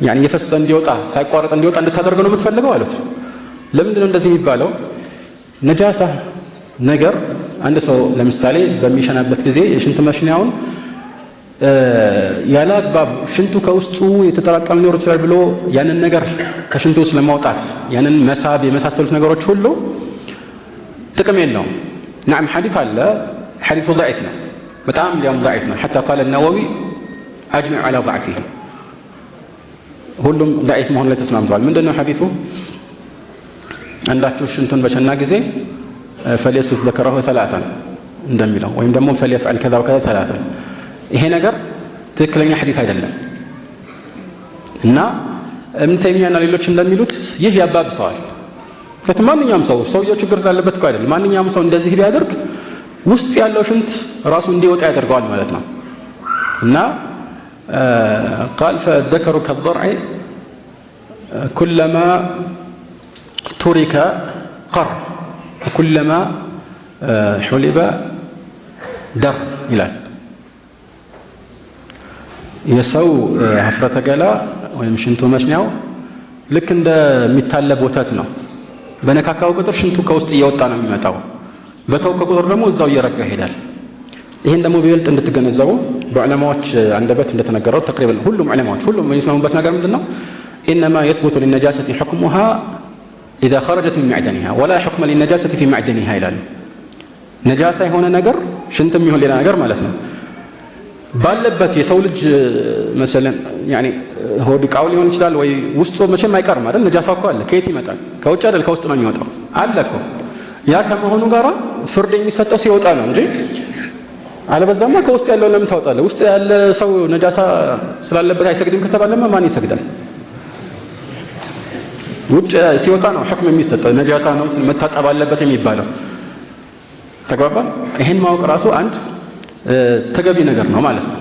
ያኒ የፈሰሰ እንዲወጣ ሳይቋረጥ እንዲወጣ እንድታደርገው ነው የምትፈልገው አሉት። ለምንድን ነው እንደዚህ የሚባለው? ነጃሳ ነገር አንድ ሰው ለምሳሌ በሚሸናበት ጊዜ የሽንት መሽኛውን ያለ አግባብ ሽንቱ ከውስጡ የተጠራቀመ ሊኖር ይችላል ብሎ ያንን ነገር ከሽንቱ ውስጥ ለማውጣት ያንን መሳብ የመሳሰሉት ነገሮች ሁሉ ጥቅም የለውም። نعم حديث على حديث ضعيف ነው በጣም ሊያም ضعيف ነው حتى قال النووي اجمع على ضعفه ሁሉም ضعيف መሆኑ ላይ ተስማምተዋል። ምንድነው ሐዲሱ? አንዳችሁ ሽንቱን በሸና ጊዜ فليسف ذكره ثلاثا እንደሚለው ወይም ደግሞ فليفعل كذا وكذا ثلاثا ይሄ ነገር ትክክለኛ ሐዲስ አይደለም እና እብን ተይሚያና ሌሎች እንደሚሉት ይህ ያባብሰዋል። ማንኛውም ሰው ሰውየው ችግር ስላለበት እኮ አይደለም። ማንኛውም ሰው እንደዚህ ቢያደርግ ውስጥ ያለው ሽንት ራሱ እንዲወጣ ያደርገዋል ማለት ነው እና قال فالذكر كالضرع كلما ترك قر وكلما حلب در ይላል። የሰው ሀፍረተ ገላ ወይም ሽንቱ መሽኛው ልክ እንደሚታለብ ወተት ነው። በነካካው ቁጥር ሽንቱ ከውስጥ እየወጣ ነው የሚመጣው። በተወከ ቁጥር ደግሞ እዛው እየረጋ ይሄዳል። ይሄን ደግሞ ቢበልጥ እንድትገነዘቡ በዑለማዎች አንደበት እንደተነገረው ተቅሪበን ሁሉም ዑለማዎች ሁሉም የሚስማሙበት ነገር ምንድነው? إنما يثبت للنجاسة حكمها إذا خرجت من معدنها ولا حكم للنجاسة في معدنها ይላሉ። ነጃሳ የሆነ ነገር ሽንትም ይሁን ሌላ ነገር ማለት ነው ባለበት የሰው ልጅ መሰለን ያኒ ሆድ ዕቃው ሊሆን ይችላል ወይ ውስጡ መቼም አይቀርም አይደል? ነጃሳው እኮ አለ። ከየት ይመጣል? ከውጭ አይደል? ከውስጥ ነው የሚወጣው አለ እኮ። ያ ከመሆኑ ጋራ ፍርድ የሚሰጠው ሲወጣ ነው እንጂ አለበዛማ ከውስጥ ያለው ለምን ታወጣለህ? ውስጥ ያለ ሰው ነጃሳ ስላለበት አይሰግድም ከተባለማ ማን ይሰግዳል? ውጭ ሲወጣ ነው ሕክም የሚሰጠው። ነጃሳ ነው መታጠብ አለበት የሚባለው። ተግባባን? ይሄን ማወቅ ራሱ አንድ ተገቢ ነገር ነው ማለት ነው።